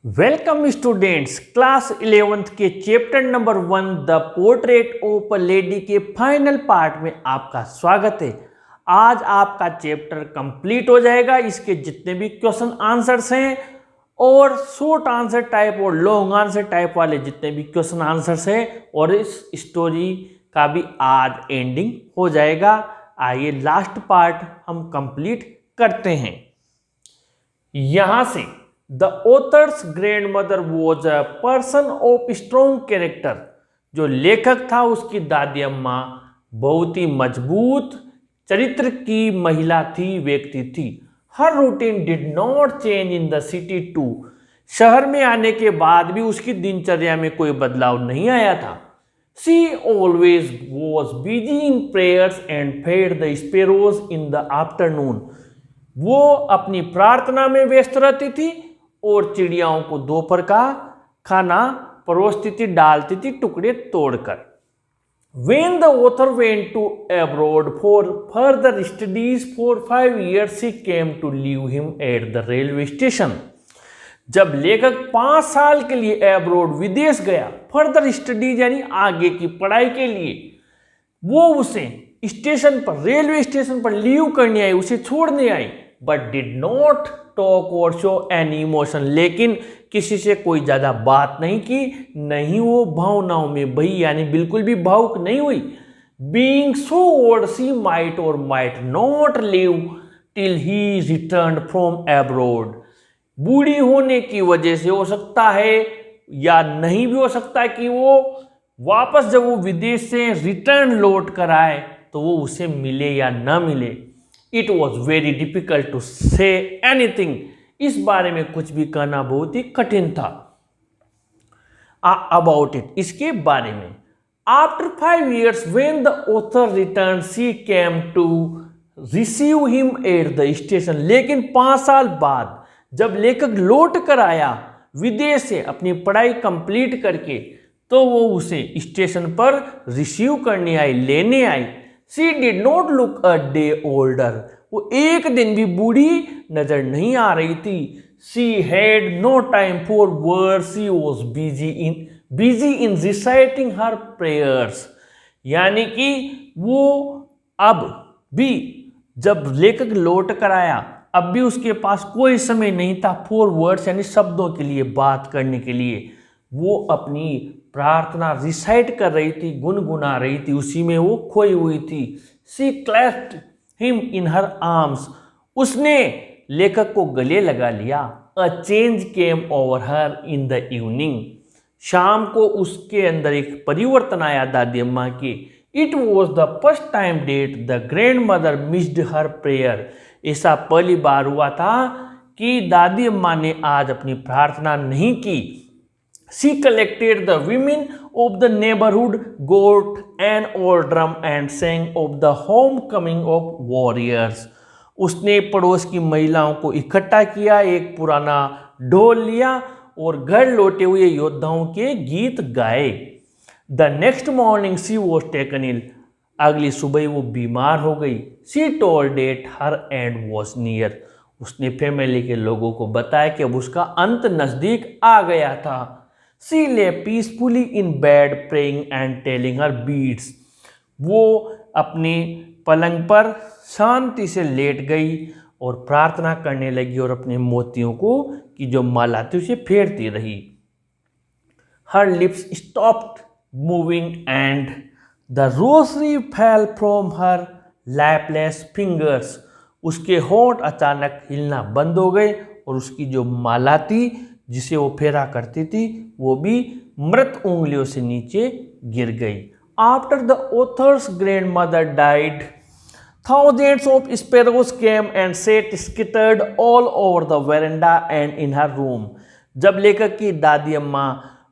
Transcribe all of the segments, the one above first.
Welcome students, class 11th के chapter number 1 the portrait of a lady के final part में आपका स्वागत है। आज आपका चैप्टर कंप्लीट हो जाएगा। इसके जितने भी क्वेश्चन आंसर्स हैं और शॉर्ट आंसर टाइप और लॉन्ग आंसर टाइप वाले जितने भी क्वेश्चन आंसर्स हैं और इस स्टोरी का भी आज एंडिंग हो जाएगा। आइए लास्ट पार्ट हम कंप्लीट करते हैं। यहां से The author's grandmother was a person of strong character। जो लेखक था उसकी दादी अम्मा बहुत ही मजबूत चरित्र की महिला थी, व्यक्ति थी। Her routine did not change in the city too। शहर में आने के बाद भी उसकी दिनचर्या में कोई बदलाव नहीं आया था। She always was busy in prayers and fed the sparrows in the afternoon। वो अपनी प्रार्थना में व्यस्त रहती थी और चिड़ियाओं को दोपहर का खाना परोसती थी, डालती थी टुकड़े तोड़कर। When the author went to abroad for further studies for 5 years, she came to leave him at the railway station। जब लेखक 5 साल के लिए एब्रोड विदेश गया, फर्दर स्टडीज यानी आगे की पढ़ाई के लिए, वो उसे स्टेशन पर, रेलवे स्टेशन पर लीव करने आई, उसे छोड़ने आई। बट डिड नॉट टॉक और शो एनी इमोशन, लेकिन किसी से कोई ज्यादा बात नहीं की, नहीं वो भावनाओं में बही, यानी बिल्कुल भी भावुक नहीं हुई। Being so old she might or might not live till he return from abroad. बूढ़ी होने की वजह से हो सकता है या नहीं भी हो सकता कि वो वापस जब वो विदेश से रिटर्न लौट कर आए तो वो उसे मिले या ना मिले। It was very difficult to say anything. इस बारे में कुछ भी कहना बहुत ही कठिन था। अबाउट इट, इसके बारे में। After 5 years when the author returned, she came to receive him at the station। लेकिन 5 साल बाद जब लेखक लौट कर आया विदेश से अपनी पढ़ाई कंप्लीट करके, तो वो उसे स्टेशन पर रिसीव करने आई, लेने आई। She did not look a day older। वो एक दिन भी बूढ़ी नजर नहीं आ रही थी। She had no time for words, she was busy in reciting her prayers। यानी कि वो अब भी, जब लेखक लौट कर आया, अब भी उसके पास कोई समय नहीं था फॉर वर्ड्स यानी शब्दों के लिए, बात करने के लिए। वो अपनी प्रार्थना रिसाइट कर रही थी, गुनगुना रही थी, उसी में वो खोई हुई थी। She clasped him in her arms. उसने लेखक को गले लगा लिया। A change came over her in the evening. शाम को उसके अंदर एक परिवर्तन आया दादी अम्मा की। It was the first time that the grandmother missed her prayer. ऐसा पहली बार हुआ था कि दादी अम्मा ने आज अपनी प्रार्थना नहीं की। She collected the women of the neighborhood, got an old drum and sang of the homecoming of warriors। उसने पड़ोस की महिलाओं को इकट्ठा किया, एक पुराना ढोल लिया और घर लौटे हुए योद्धाओं के गीत गाए। The next morning she was taken ill। अगली सुबह वो बीमार हो गई। She told that her end was near। उसने फैमिली के लोगों को बताया कि अब उसका अंत नजदीक आ गया था। She lay peacefully in bed praying and telling her beads। वो अपने पलंग पर शांति से लेट गई और प्रार्थना करने लगी और अपने मोतियों को की जो माला थी उसे फेरती रही। Her lips stopped moving and the rosary fell from her lifeless fingers। उसके होंठ अचानक हिलना बंद हो गए और उसकी जो माला थी जिसे वो फेरा करती थी वो भी मृत उंगलियों से नीचे गिर गई। After the author's grandmother died, thousands of sparrows came and sat scattered all over the veranda and in her room। जब लेखक की दादी अम्मा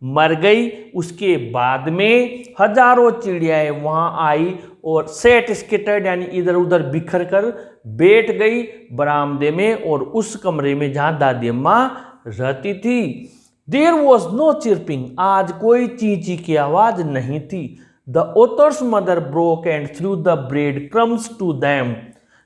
मर गई उसके बाद में हजारों चिड़ियाएं वहां आई और सेट स्केटर्ड यानी इधर उधर बिखर कर बैठ गई बरामदे में और उस कमरे में जहां दादी अम्मा रहती थी। There was no chirping. आज कोई चींची की आवाज नहीं थी। The author's mother broke and threw the bread crumbs to them.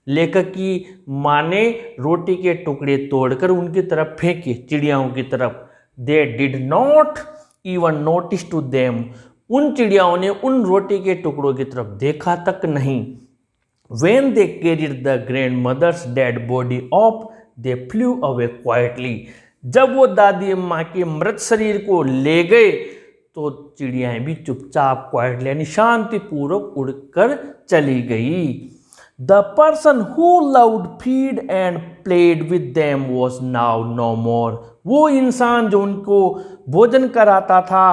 लेखक की माँ ने रोटी के टुकड़े तोड़कर उनकी तरफ फेंके, चिड़ियाओं की तरफ। They did not even notice to them, उन चिड़ियाओं ने उन रोटी के टुकड़ों की तरफ देखा तक नहीं। When they carried the grandmother's dead body up, they flew away quietly. जब वो दादी अम्मा के मृत शरीर को ले गए तो चिड़ियाएं भी चुपचाप क्वाइटली यानी शांतिपूर्वक उड़कर चली गई। The person who loved, feed and played with them was now no more. वो इंसान जो उनको भोजन कराता था,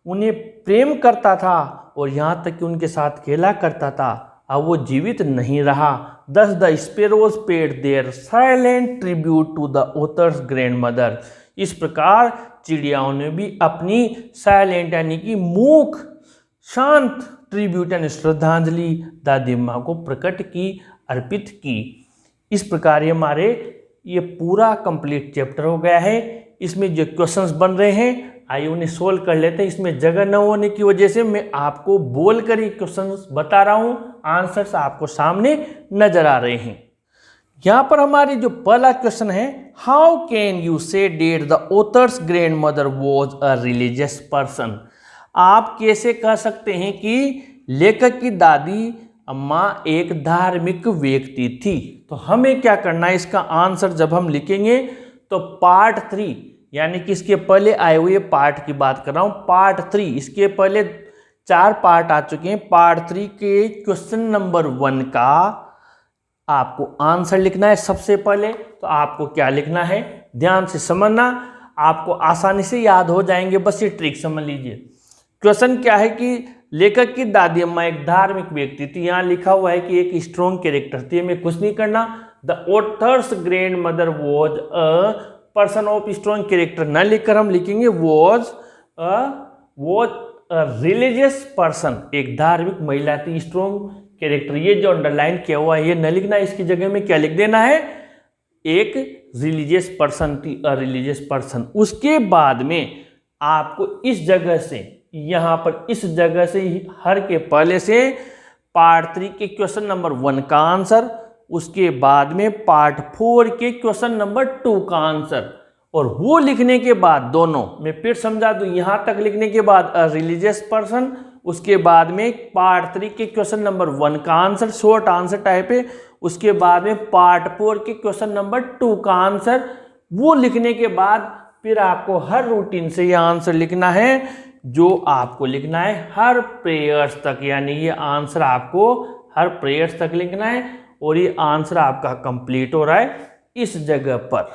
उन्हें प्रेम करता था और यहाँ तक कि उनके साथ खेला करता था, अब वो जीवित नहीं रहा। Thus the sparrows paid their silent tribute to the author's grandmother. इस प्रकार चिड़ियाओं ने भी अपनी साइलेंट यानी कि मूक शांत ट्रिब्यूट यानी श्रद्धांजलि दादी माँ को प्रकट की, अर्पित की। इस प्रकार ये पूरा कंप्लीट चैप्टर हो गया है। इसमें जो क्वेश्चंस बन रहे हैं आइए उन्हें सोल्व कर लेते हैं। इसमें जगह न होने की वजह से मैं आपको बोलकर ही क्वेश्चंस बता रहा हूं, आंसर्स आपको सामने नजर आ रहे हैं। यहां पर हमारी जो पहला क्वेश्चन है, how can you say that the author's grandmother was a religious person. आप कैसे कह सकते हैं कि लेखक की दादी अम्मा एक धार्मिक व्यक्ति थी। तो हमें क्या करना है, इसका आंसर जब हम लिखेंगे तो पार्ट 3 यानी कि इसके पहले आए हुए पार्ट की बात कर रहा हूं, पार्ट 3, इसके पहले 4 पार्ट आ चुके हैं। पार्ट 3 के क्वेश्चन नंबर 1 का आपको आंसर लिखना है। सबसे पहले तो आपको क्या लिखना है, ध्यान से समझना, आपको आसानी से याद हो जाएंगे, बस ये ट्रिक समझ लीजिए। क्वेश्चन क्या है कि लेखक की दादी अम्मा एक धार्मिक व्यक्ति थी। यहाँ लिखा हुआ है कि एक स्ट्रॉन्ग कैरेक्टर थी, हमें कुछ नहीं करना। The author's grandmother was a person of strong character न लिखकर हम लिखेंगे वॉज अ रिलीजियस पर्सन, एक धार्मिक महिला थी, स्ट्रॉन्ग कैरेक्टर। ये जो अंडरलाइन किया हुआ है ये न लिखना, इसकी जगह में क्या लिख देना है, एक रिलीजियस पर्सन थी, अ रिलीजियस पर्सन। उसके बाद में आपको इस जगह से, यहाँ पर इस जगह से हर के पहले से पार्ट 3 के क्वेश्चन नंबर 1 का आंसर, उसके बाद में पार्ट 4 के क्वेश्चन नंबर 2 का आंसर, और वो लिखने के बाद दोनों मैं फिर समझा दूं, यहां तक लिखने के बाद अ रिलीजियस पर्सन, उसके बाद में पार्ट 3 के क्वेश्चन नंबर 1 का आंसर शॉर्ट आंसर टाइप है, उसके बाद में पार्ट 4 के क्वेश्चन नंबर 2 का आंसर। वो लिखने के बाद फिर आपको हर रूटीन से ये आंसर लिखना है, जो आपको लिखना है हर प्रेयर्स तक, यानी ये आंसर आपको हर प्रेयर्स तक लिखना है, और ये आंसर आपका कंप्लीट हो रहा है इस जगह पर।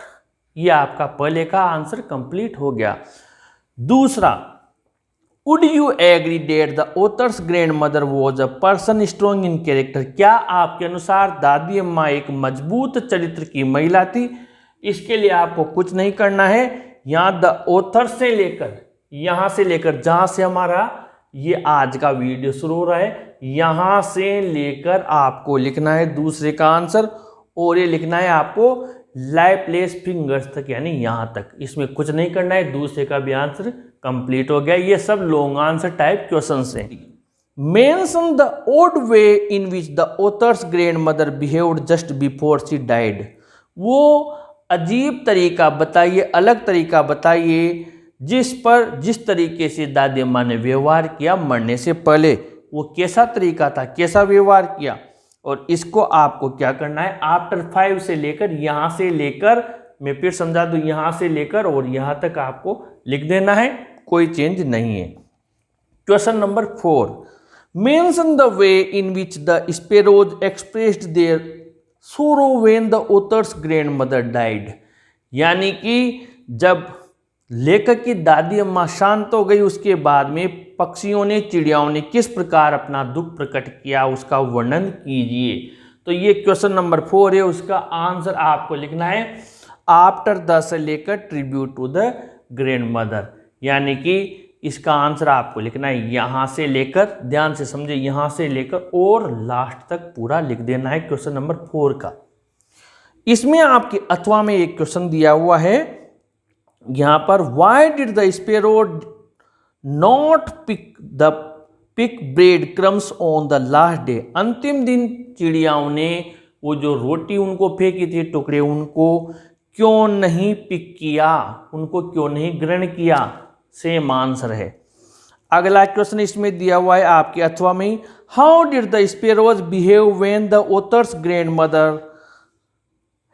ये आपका पहले का आंसर कंप्लीट हो गया। दूसरा, would you agree that the author's grandmother was a person strong in character. क्या आपके अनुसार दादी अम्मा एक मजबूत चरित्र की महिला थी। इसके लिए आपको कुछ नहीं करना है, यहाँ द ऑथर से लेकर, यहाँ से लेकर जहाँ से हमारा ये आज का वीडियो शुरू हो रहा है, यहाँ से लेकर आपको लिखना है दूसरे का आंसर, और ये लिखना है आपको लाइफलेस फिंगर्स तक, यानी यहाँ तक। इसमें कुछ नहीं करना है, दूसरे का भी आंसर कंप्लीट हो गया। ये सब लॉन्ग आंसर टाइप क्वेश्चंस हैं। Mention the odd way in which the author's grandmother behaved just before she died. वो अजीब तरीका बताइए, अलग तरीका बताइए जिस तरीके से दादी अम्मा ने व्यवहार किया मरने से पहले। वो कैसा तरीका था, कैसा व्यवहार किया, और इसको आपको क्या करना है, आफ्टर 5 से लेकर, यहाँ से लेकर, मैं फिर समझा दूँ, यहाँ से लेकर और यहाँ तक आपको लिख देना है, कोई चेंज नहीं है। Question number 4, mention the way in which the sparrows expressed their sorrow when the author's grandmother died. यानी कि जब लेखक की दादी अम्मा शांत हो गई, उसके बाद में पक्षियों ने, चिड़ियाओं ने किस प्रकार अपना दुख प्रकट किया, उसका वर्णन कीजिए। तो ये क्वेश्चन नंबर 4 है, उसका आंसर आपको लिखना है आफ्टर द से लेकर tribute to the grandmother, यानी कि इसका आंसर आपको लिखना है यहाँ से लेकर, ध्यान से समझे, यहाँ से लेकर और लास्ट तक पूरा लिख देना है क्वेश्चन नंबर 4 का। इसमें आपके अथवा में एक क्वेश्चन दिया हुआ है यहाँ पर, why did the sparrow not pick bread crumbs on the last day. अंतिम दिन चिड़ियाओं ने वो जो रोटी उनको फेंकी थी टुकड़े, उनको क्यों नहीं पिक किया, उनको क्यों नहीं ग्रहण किया, सेम आंसर है। अगला क्वेश्चन इसमें दिया हुआ है आपके अथवा में, how did the sparrows behave when the author's grand mother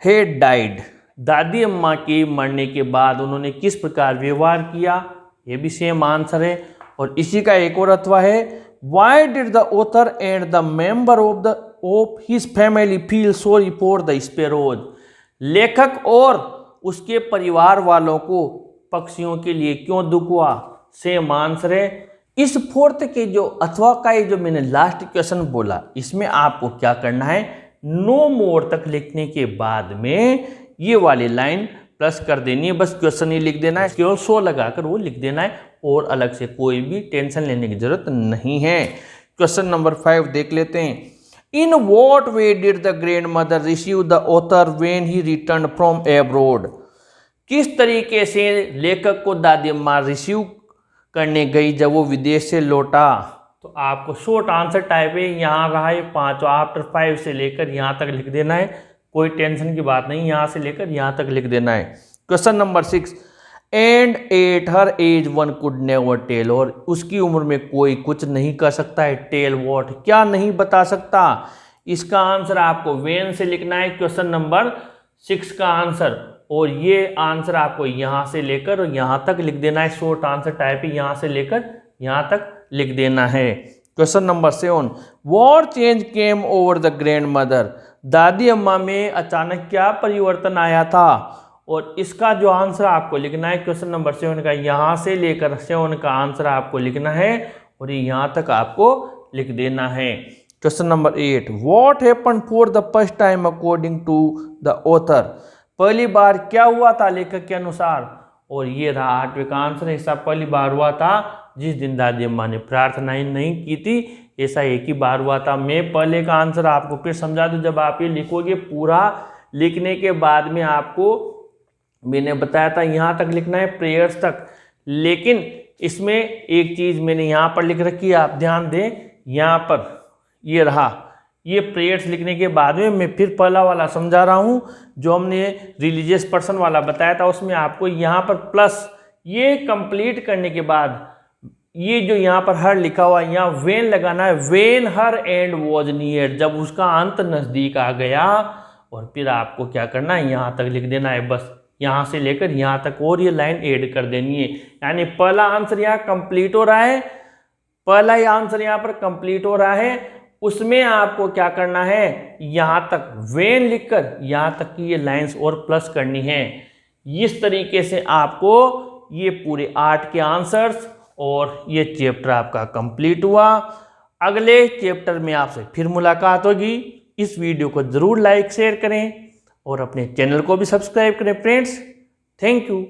had died. दादी अम्मा के मरने के बाद उन्होंने किस प्रकार व्यवहार किया, ये भी सेम आंसर है। और इसी का एक और अथवा है, why did the author and the member of his family feel sorry for the sparrows. लेखक और उसके परिवार वालों को पक्षियों के लिए क्यों दुख हुआ, सेम आंसर है। इस फोर्थ के जो अथवा का ये जो मैंने लास्ट क्वेश्चन बोला, इसमें आपको क्या करना है, नो मोर तक लिखने के बाद में ये वाली लाइन प्लस कर देनी है, बस क्वेश्चन ही लिख देना है, केवल 100 लगाकर वो लिख देना है और अलग से कोई भी टेंशन लेने की जरूरत नहीं है। क्वेश्चन नंबर 5 देख लेते हैं। In what way did the grand mother receive the author when he return from abroad. किस तरीके से लेखक को दादी अम्मा रिसीव करने गई जब वो विदेश से लौटा। तो आपको शॉर्ट आंसर टाइप है, यहाँ रहा है 5, आफ्टर 5 से लेकर यहाँ तक लिख देना है, कोई टेंशन की बात नहीं, यहाँ से लेकर यहाँ तक लिख देना है। Question number 6, and at her age one could never tell. और उसकी उम्र में कोई कुछ नहीं कर सकता है, टेल वॉट, क्या नहीं बता सकता। इसका आंसर आपको वेन से लिखना है, क्वेश्चन नंबर 6 का आंसर। और ये आंसर आपको यहाँ से लेकर और यहाँ तक लिख देना है, शॉर्ट आंसर टाइप है, यहाँ से लेकर यहाँ तक लिख देना है। Question number 7, what change came over the grand mother. दादी अम्मा में अचानक क्या परिवर्तन आया था। और इसका जो आंसर आपको लिखना है क्वेश्चन नंबर 7 का, यहाँ से लेकर 7 का आंसर आपको लिखना है और ये यहाँ तक आपको लिख देना है। Question number 8, what happened for the first time according to the author. पहली बार क्या हुआ था लेखक के अनुसार। और ये रहा 8वें का आंसर, ऐसा पहली बार हुआ था जिस दिन दादी अम्मा ने प्रार्थना नहीं की थी, ऐसा एक ही बार हुआ था। मैं पहले का आंसर आपको फिर समझा दूं, जब आप ये लिखोगे पूरा लिखने के बाद में आपको मैंने बताया था यहाँ तक लिखना है, प्रेयर्स तक। लेकिन इसमें एक चीज़ मैंने यहाँ पर लिख रखी है, आप ध्यान दें, यहाँ पर ये रहा, ये प्रेयर्स लिखने के बाद में मैं फिर पहला वाला समझा रहा हूँ जो हमने रिलीजियस पर्सन वाला बताया था, उसमें आपको यहाँ पर प्लस ये कंप्लीट करने के बाद ये जो यहाँ पर हर लिखा हुआ है यहाँ वेन लगाना है, when her and was near, जब उसका अंत नज़दीक आ गया। और फिर आपको क्या करना है, यहाँ तक लिख देना है, बस यहाँ से लेकर यहाँ तक और ये लाइन ऐड कर देनी है। यानी पहला आंसर यहाँ कंप्लीट हो रहा है, पहला ही आंसर यहाँ पर कंप्लीट हो रहा है, उसमें आपको क्या करना है, यहाँ तक वेन लिखकर यहाँ तक की ये लाइंस और प्लस करनी है। इस तरीके से आपको ये पूरे 8 के आंसर्स और ये चैप्टर आपका कंप्लीट हुआ। अगले चैप्टर में आपसे फिर मुलाकात होगी। इस वीडियो को ज़रूर लाइक शेयर करें और अपने चैनल को भी सब्सक्राइब करें फ्रेंड्स। Thank you.